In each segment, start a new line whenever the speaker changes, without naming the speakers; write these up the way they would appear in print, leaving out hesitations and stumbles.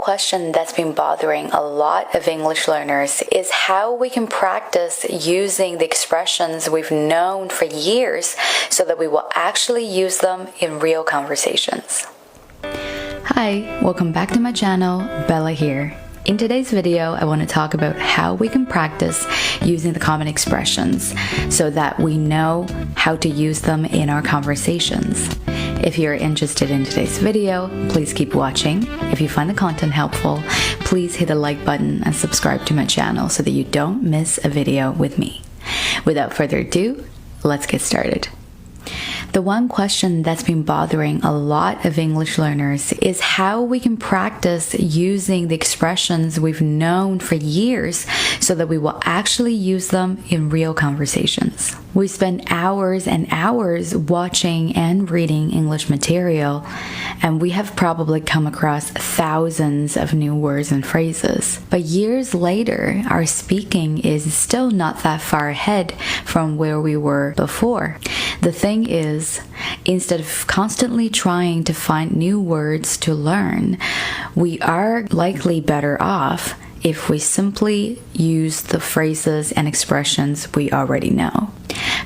Question that's been bothering a lot of English learners is how we can practice using the expressions we've known for years so that we will actually use them in real conversations. Hi, welcome back to my channel, Bella here. In today's video, I want to talk about how we can practice using the common expressions so that we know how to use them in our conversations. If you're interested in today's video, please keep watching. If you find the content helpful, please hit the like button and subscribe to my channel so that you don't miss a video with me. Without further ado, let's get started. The one question that's been bothering a lot of English learners is how we can practice using the expressions we've known for years so that we will actually use them in real conversations. We spend hours and hours watching and reading English material, and we have probably come across thousands of new words and phrases. But years later, our speaking is still not that far ahead from where we were before. The thing is, instead of constantly trying to find new words to learn, we are likely better off if we simply use the phrases and expressions we already know.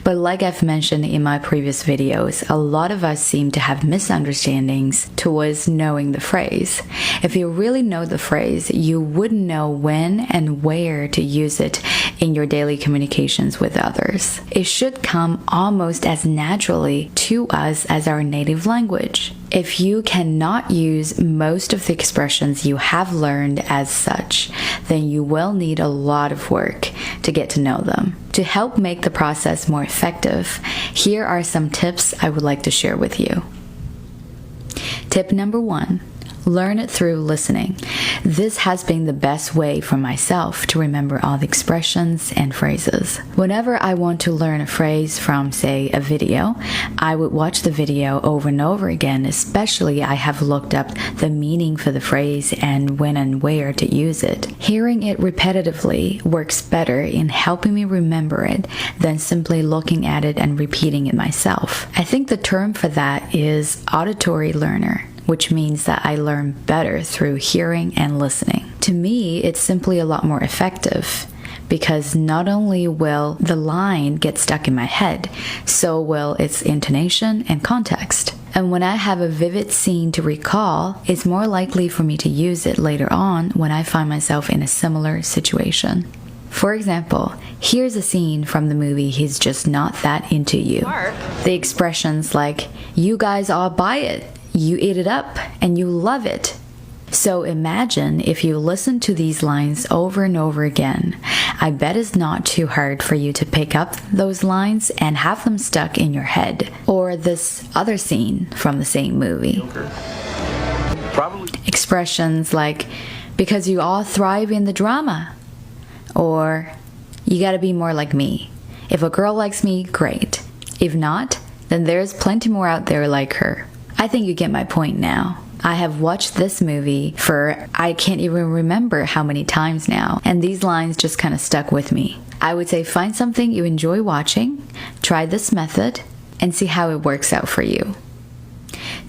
But like I've mentioned in my previous videos, a lot of us seem to have misunderstandings towards knowing the phrase. If you really know the phrase, you would know when and where to use it in your daily communications with others. It should come almost as naturally to us as our native language. If you cannot use most of the expressions you have learned as such, then you will need a lot of work to get to know them. To help make the process more effective, here are some tips I would like to share with you. Tip number 1. Learn it through listening. This has been the best way for myself to remember all the expressions and phrases. Whenever I want to learn a phrase from, say, a video, I would watch the video over and over again, especially I have looked up the meaning for the phrase and when and where to use it. Hearing it repetitively works better in helping me remember it than simply looking at it and repeating it myself. I think the term for that is auditory learner, which means that I learn better through hearing and listening. To me, it's simply a lot more effective because not only will the line get stuck in my head, so will its intonation and context. And when I have a vivid scene to recall, it's more likely for me to use it later on when I find myself in a similar situation. For example, here's a scene from the movie He's Just Not That Into You.
Mark.
The expressions like, "You guys all buy it," "You eat it up," and "You love it." So imagine if you listen to these lines over and over again. I bet it's not too hard for you to pick up those lines and have them stuck in your head. Or this other scene from the same movie.
Probably.
Expressions like, "Because you all thrive in the drama," or "You gotta be more like me. If a girl likes me, great. If not, then there's plenty more out there like her." I think you get my point now. I have watched this movie for I can't even remember how many times now, and these lines just kind of stuck with me. I would say find something you enjoy watching, try this method, and see how it works out for you.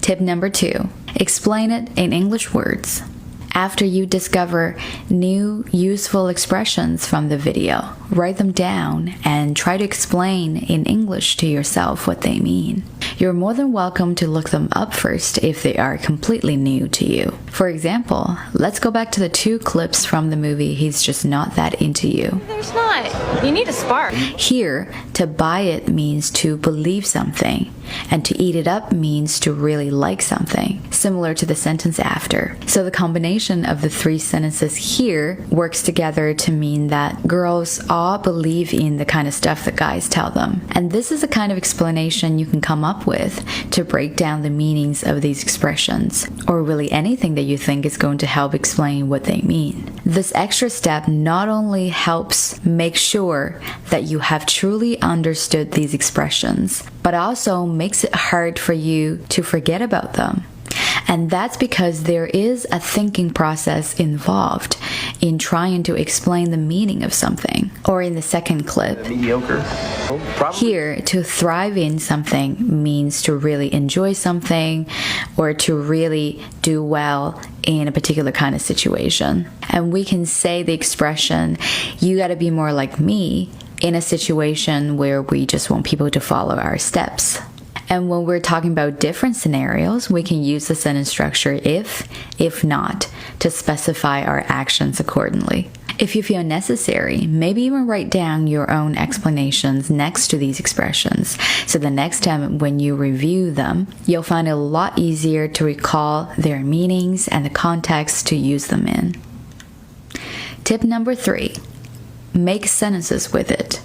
Tip number 2. Explain it in English words. After you discover new useful expressions from the video, write them down and try to explain in English to yourself what they mean. You're more than welcome to look them up first if they are completely new to you. For example, let's go back to the 2 clips from the movie He's Just Not That Into You.
There's not. You need a spark.
Here, to buy it means to believe something, and to eat it up means to really like something, similar to the sentence after. So the combination of the 3 sentences here works together to mean that girls all believe in the kind of stuff that guys tell them. And this is the kind of explanation you can come up with to break down the meanings of these expressions, or really anything that you think is going to help explain what they mean. This extra step not only helps make sure that you have truly understood these expressions, but also makes it hard for you to forget about them. And that's because there is a thinking process involved in trying to explain the meaning of something. Or in the second clip,
mediocre.
here, to thrive in something means to really enjoy something or to really do well in a particular kind of situation. And we can say the expression, you gotta be more like me, in a situation where we just want people to follow our steps. And when we're talking about different scenarios, we can use the sentence structure if not, to specify our actions accordingly. If you feel necessary, maybe even write down your own explanations next to these expressions, so the next time when you review them, you'll find it a lot easier to recall their meanings and the context to use them in. Tip number 3, make sentences with it.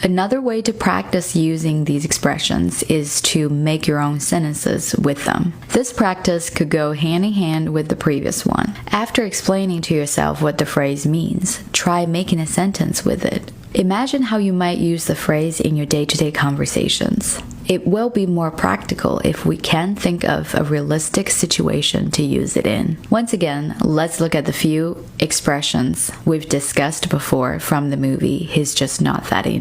Another way to practice using these expressions is to make your own sentences with them. This practice could go hand in hand with the previous one. After explaining to yourself what the phrase means, try making a sentence with it. Imagine how you might use the phrase in your day-to-day conversations. It will be more practical if we can think of a realistic situation to use it in. Once again, let's look at the few expressions we've discussed before from the movie He's Just Not That Into